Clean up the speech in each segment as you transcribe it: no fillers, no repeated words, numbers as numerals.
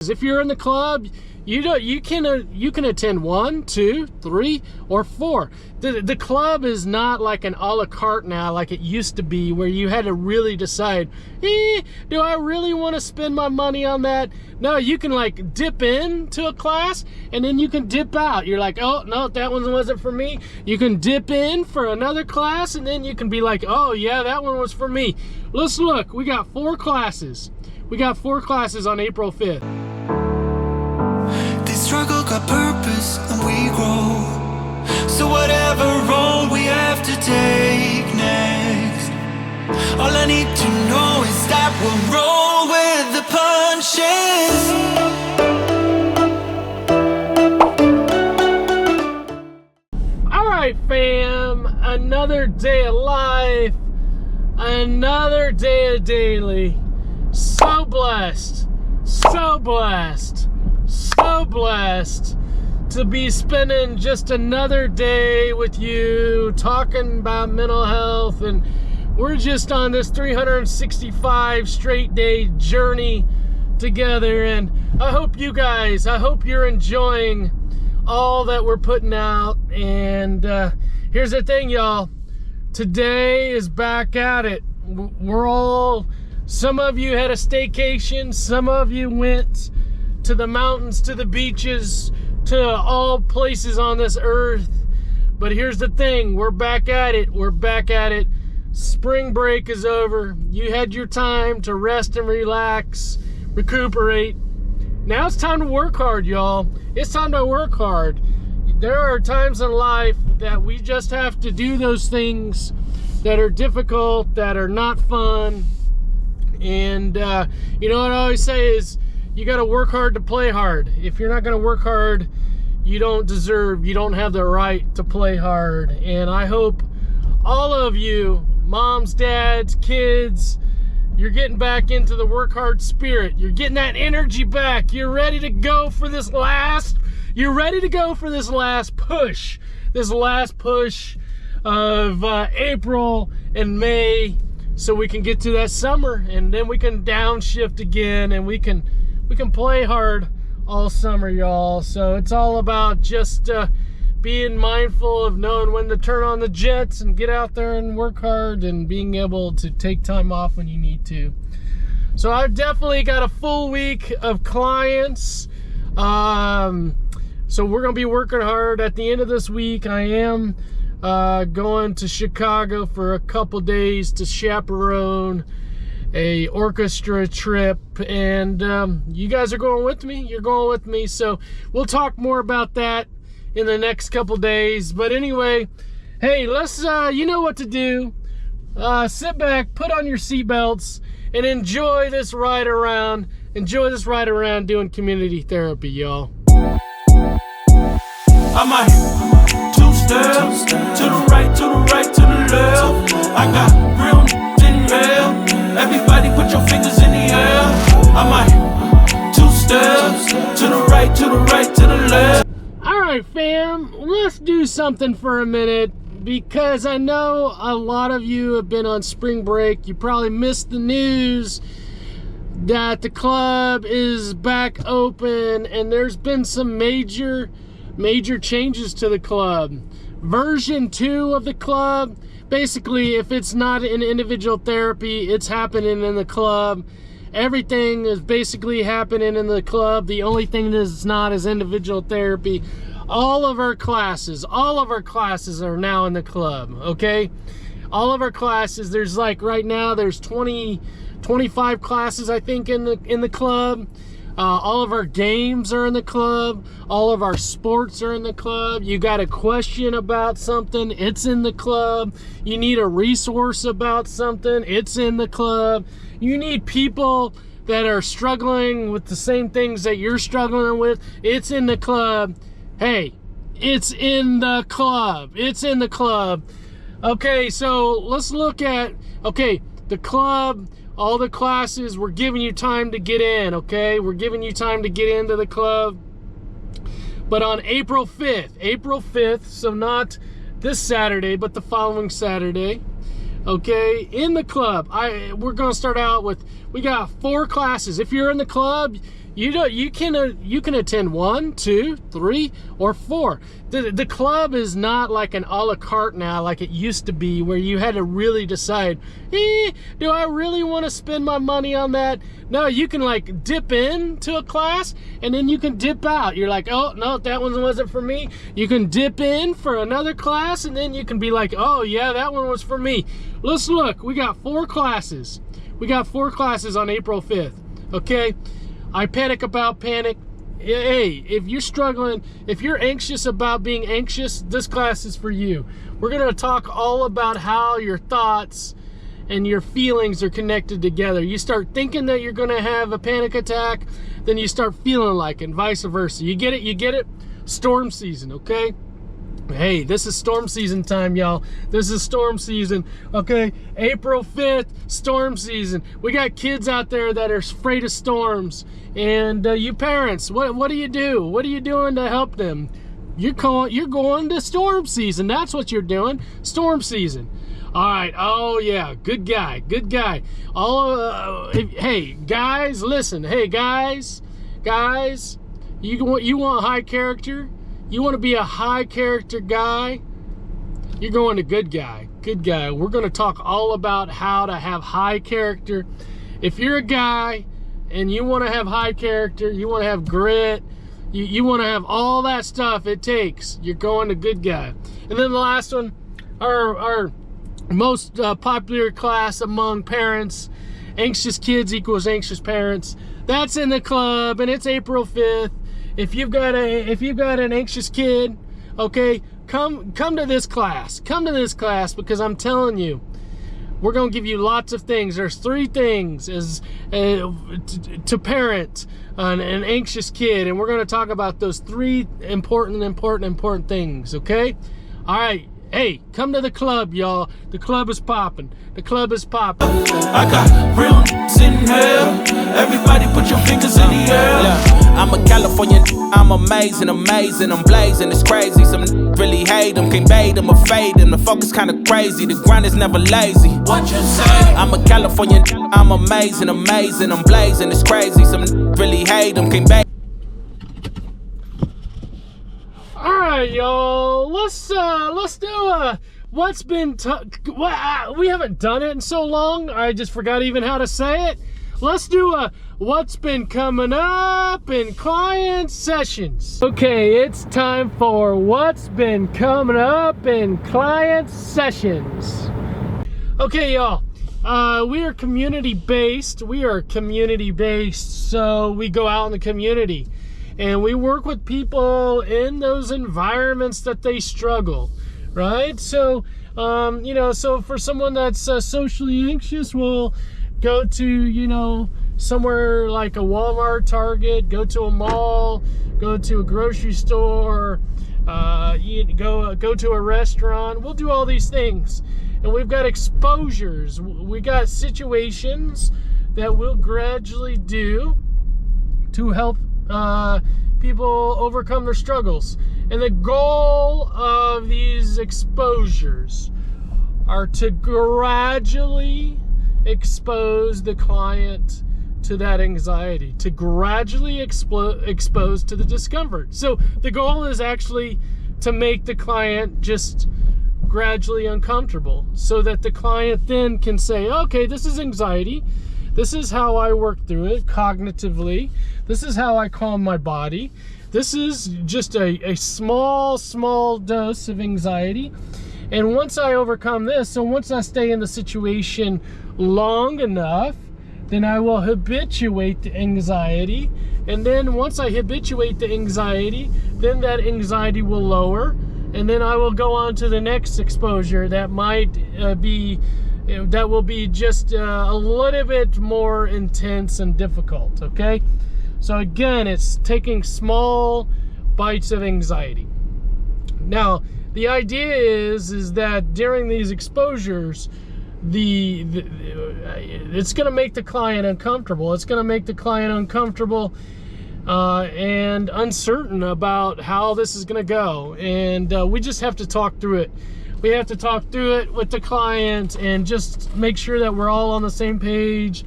If you're in the club, you can attend 1, 2, 3, or 4. The club is not like an a la carte now, like it used to be, where you had to really decide, do I really want to spend my money on that? No, you can like dip into a class and then you can dip out. You're like, oh no, that one wasn't for me. You can dip in for another class and then you can be like, oh yeah, that one was for me. Let's look. We got 4 classes. We got 4 classes on April 5th. This struggle got purpose and we grow. So whatever road we have to take next, all I need to know is that we'll roll with the punches. Alright fam, another day of life, another day of daily. So blessed, so blessed, so blessed to be spending just another day with you talking about mental health, and we're just on this 365 straight day journey together. And I hope you're enjoying all that we're putting out. And here's the thing, y'all, today is back at it. Some of you had a staycation, some of you went to the mountains, to the beaches, to all places on this earth. But here's the thing, we're back at it. We're back at it. Spring break is over. You had your time to rest and relax, recuperate. Now it's time to work hard, y'all. It's time to work hard. There are times in life that we just have to do those things that are difficult, that are not fun. And you know what I always say is, you got to work hard to play hard. If you're not going to work hard, you don't have the right to play hard. And I hope all of you, moms, dads, kids, you're getting back into the work hard spirit. You're getting that energy back. You're ready to go for this last push. This last push of April and May, so we can get to that summer, and then we can downshift again, and we can play hard all summer, y'all. So it's all about just being mindful of knowing when to turn on the jets and get out there and work hard, and being able to take time off when you need to. So I've definitely got a full week of clients. So we're gonna be working hard. At the end of this week, I am going to Chicago for a couple days to chaperone a orchestra trip, and you guys are going with me. You're going with me, so we'll talk more about that in the next couple days. But anyway, hey, let's you know what to do. Sit back, put on your seatbelts, and enjoy this ride around. Enjoy this ride around doing community therapy, y'all. I'm out here, 2 steps to the right, to the right, to the left. I got real in hell. Everybody put your fingers in the air. I'm out here, 2 steps to the right, to the right, to the left. Alright fam, let's do something for a minute, because I know a lot of you have been on spring break. You probably missed the news that the club is back open, and there's been some major changes to the club. Version 2 of the club, basically, if it's not an individual therapy, it's happening in the club. Everything is basically happening in the club. The only thing that's not is individual therapy. All of our classes are now in the club, okay? All of our classes, there's like right now there's 25 classes, I think, in the club. All of our games are in the club. All of our sports are in the club. You got a question about something, it's in the club. You need a resource about something, it's in the club. You need people that are struggling with the same things that you're struggling with, it's in the club. Hey, it's in the club. It's in the club. Okay, so let's look at, okay, the club. All the classes, we're giving you time to get in, okay? We're giving you time to get into the club. But on April 5th, so not this Saturday, but the following Saturday, okay, in the club, we're going to start out with, we got 4 classes. If you're in the club, You can attend 1, 2, 3, or 4. The club is not like an a la carte now, like it used to be, where you had to really decide, do I really want to spend my money on that? No, you can like dip into a class and then you can dip out. You're like, oh no, that one wasn't for me. You can dip in for another class and then you can be like, oh yeah, that one was for me. Let's look. We got 4 classes. We got 4 classes on April 5th. Okay. I panic about panic. Hey, if you're struggling, if you're anxious about being anxious, this class is for you. We're going to talk all about how your thoughts and your feelings are connected together. You start thinking that you're going to have a panic attack, then you start feeling like it, and vice versa. You get it? You get it? Storm season, okay? Hey, this is storm season time, y'all. This is storm season, okay? April 5th, storm season. We got kids out there that are afraid of storms. And you parents, what do you do? What are you doing to help them? You're going to storm season. That's what you're doing. Storm season. All right. Oh yeah. Good guy. Good guy. Hey guys, listen. Hey guys, you want high character? You want to be a high character guy? You're going to good guy. Good guy. We're going to talk all about how to have high character. If you're a guy and you want to have high character, you want to have grit, you want to have all that stuff it takes, you're going to good guy. And then the last one, our most popular class among parents, anxious kids equals anxious parents. That's in the club, and it's April 5th. If you've got an anxious kid, okay, come to this class. Come to this class, because I'm telling you, we're going to give you lots of things. There's 3 things as to parent an anxious kid, and we're going to talk about those 3 important things, okay? All right. Hey, come to the club, y'all. The club is popping. The club is popping. I got real in here. Everybody put your fingers in the air. Yeah, I'm a California, I'm amazing, I'm blazing, it's crazy. Some really hate them, can't bait them or fade them. The focus kinda crazy, the grind is never lazy. What you say? I'm a California, I'm amazing, I'm blazing, it's crazy. Some really hate them, can't bait. All right, y'all. Let's do what's been we haven't done it in so long. I just forgot even how to say it. Let's do what's been coming up in client sessions. Okay, it's time for what's been coming up in client sessions. Okay, y'all. We are community based. So we go out in the community. And we work with people in those environments that they struggle, right? So, so for someone that's socially anxious, we'll go to, somewhere like a Walmart, Target, go to a mall, go to a grocery store, go to a restaurant. We'll do all these things. And we've got exposures. We got situations that we'll gradually do to help people overcome their struggles. And the goal of these exposures are to gradually expose the client to that anxiety, to gradually expose to the discomfort. So the goal is actually to make the client just gradually uncomfortable, so that the client then can say, okay, this is anxiety. This is how I work through it cognitively. This is how I calm my body. This is just a small dose of anxiety. And once I overcome this, so once I stay in the situation long enough, then I will habituate the anxiety. And then once I habituate the anxiety, then that anxiety will lower. And then I will go on to the next exposure that might that will be just a little bit more intense and difficult, okay? So again, it's taking small bites of anxiety. Now, the idea is that during these exposures, it's going to make the client uncomfortable. It's going to make the client uncomfortable and uncertain about how this is going to go. And we just have to talk through it. We have to talk through it with the client and just make sure that we're all on the same page.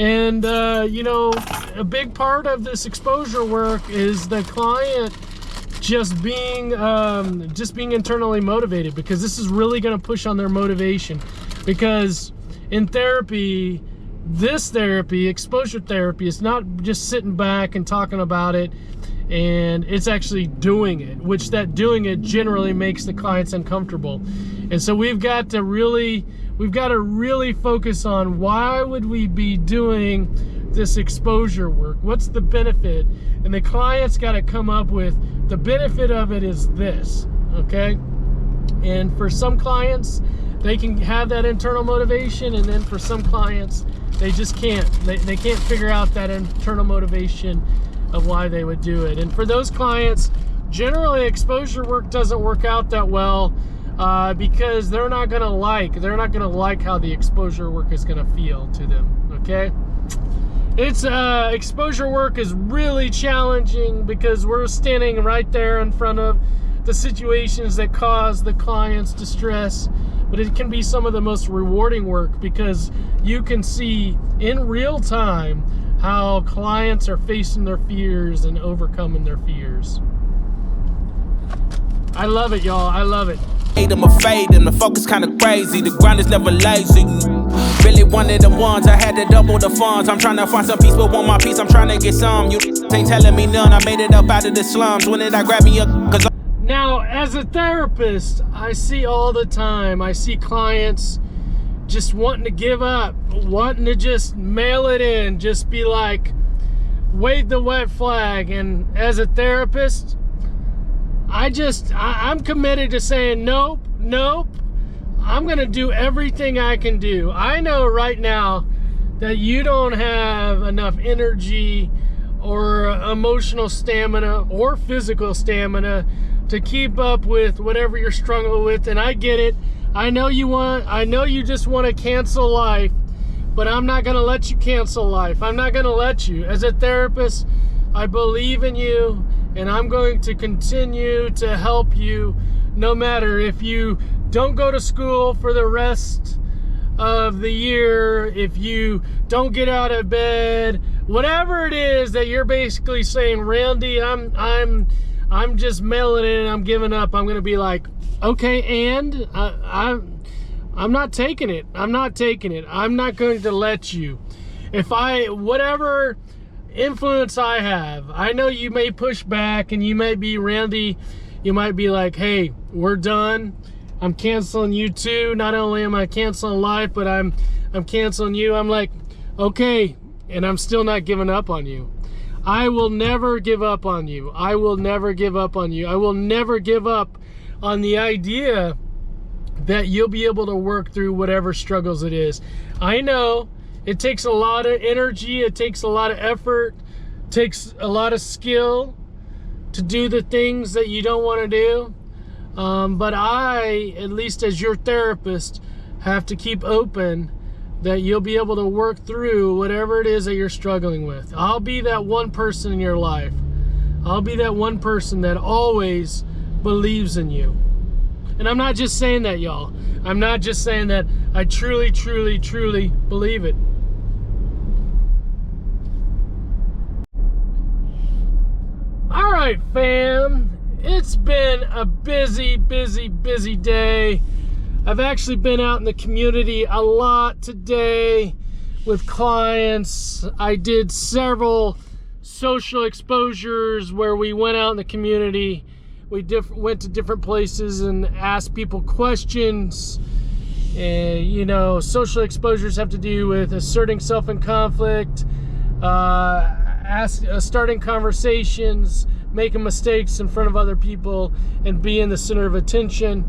And you know, a big part of this exposure work is the client just being internally motivated, because this is really going to push on their motivation. Because in therapy, exposure therapy, is not just sitting back and talking about it, and it's actually doing it, which that doing it generally makes the clients uncomfortable. And so we've got to really focus on, why would we be doing this exposure work? What's the benefit? And the client's got to come up with, the benefit of it is this, okay? And for some clients, they can have that internal motivation, and then for some clients, they just can't. They can't figure out that internal motivation of why they would do it. And for those clients, generally exposure work doesn't work out that well, because they're not gonna like how the exposure work is gonna feel to them. Okay, it's exposure work is really challenging, because we're standing right there in front of the situations that cause the clients distress. But it can be some of the most rewarding work, because you can see in real time how clients are facing their fears and overcoming their fears. I love it, y'all. I love it. I'm afraid, and the focus kinda crazy. The grind is never lazy. Really one of them ones, I had to double the funds. I'm trying to find some peace, but want my peace, I'm trying to get some. You ain't telling me none, I made it up out of the slums. When did I grab me up? Cause now, as a therapist, I see all the time, I see clients just wanting to give up, wanting to just mail it in, just be like, wave the white flag. And as a therapist, I'm committed to saying, nope, I'm gonna do everything I can do. I know right now that you don't have enough energy or emotional stamina or physical stamina to keep up with whatever you're struggling with, and I get it. I know you just want to cancel life, but I'm not going to let you cancel life. I'm not going to let you. As a therapist, I believe in you, and I'm going to continue to help you, no matter if you don't go to school for the rest of the year, if you don't get out of bed, whatever it is that you're basically saying, Randy, I'm just mailing it, and I'm giving up. I'm going to be like, okay, and I'm not taking it. I'm not going to let you. Whatever influence I have, I know you may push back, and you may be, Randy, you might be like, hey, we're done. I'm canceling you too. Not only am I canceling life, but I'm canceling you. I'm like, okay, and I'm still not giving up on you. I will never give up on you. I will never give up on you. I will never give up on the idea that you'll be able to work through whatever struggles it is. I know it takes a lot of energy, it takes a lot of effort, it takes a lot of skill to do the things that you don't want to do. But I, at least as your therapist, have to keep open that you'll be able to work through whatever it is that you're struggling with. I'll be that one person in your life. I'll be that one person that always believes in you. And I'm not just saying that, y'all. I'm not just saying that. I truly, truly, truly believe it. All right, fam. It's been a busy, busy, busy day. I've actually been out in the community a lot today with clients. I did several social exposures where we went out in the community. We went to different places and asked people questions. And, you know, social exposures have to do with asserting self in conflict, starting conversations, making mistakes in front of other people, and being the center of attention.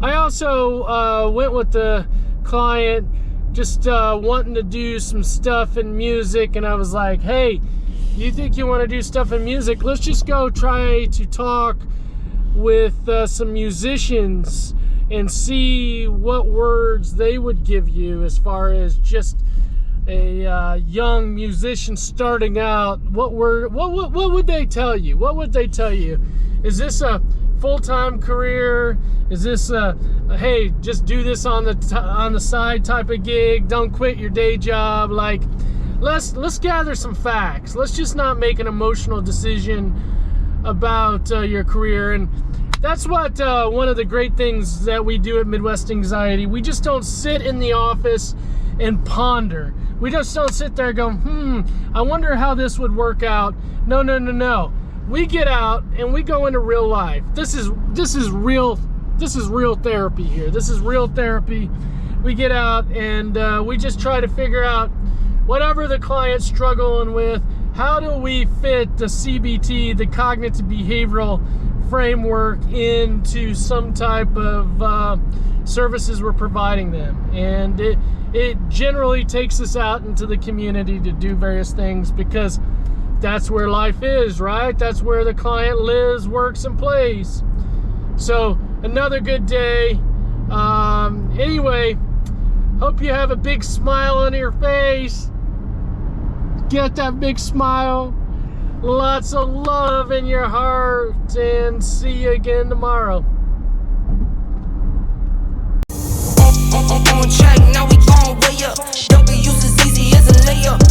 I also went with the client just wanting to do some stuff in music, and I was like, hey, you think you want to do stuff in music? Let's just go try to talk with some musicians and see what words they would give you as far as just a young musician starting out. What would they tell you? What would they tell you? Is this a full-time career? Is this a hey, just do this on the side type of gig? Don't quit your day job. Like let's gather some facts. Let's just not make an emotional decision about your career. And that's what one of the great things that we do at Midwest Anxiety. We just don't sit in the office and ponder. We just don't sit there and go, I wonder how this would work out. No. We get out and we go into real life. This is real therapy here. This is real therapy. We get out and we just try to figure out whatever the client's struggling with, how do we fit the CBT, the cognitive behavioral framework, into some type of services we're providing them. And it generally takes us out into the community to do various things, because that's where life is, right? That's where the client lives, works, and plays. So another good day. Anyway, hope you have a big smile on your face. Get that big smile. Lots of love in your heart, and see you again tomorrow.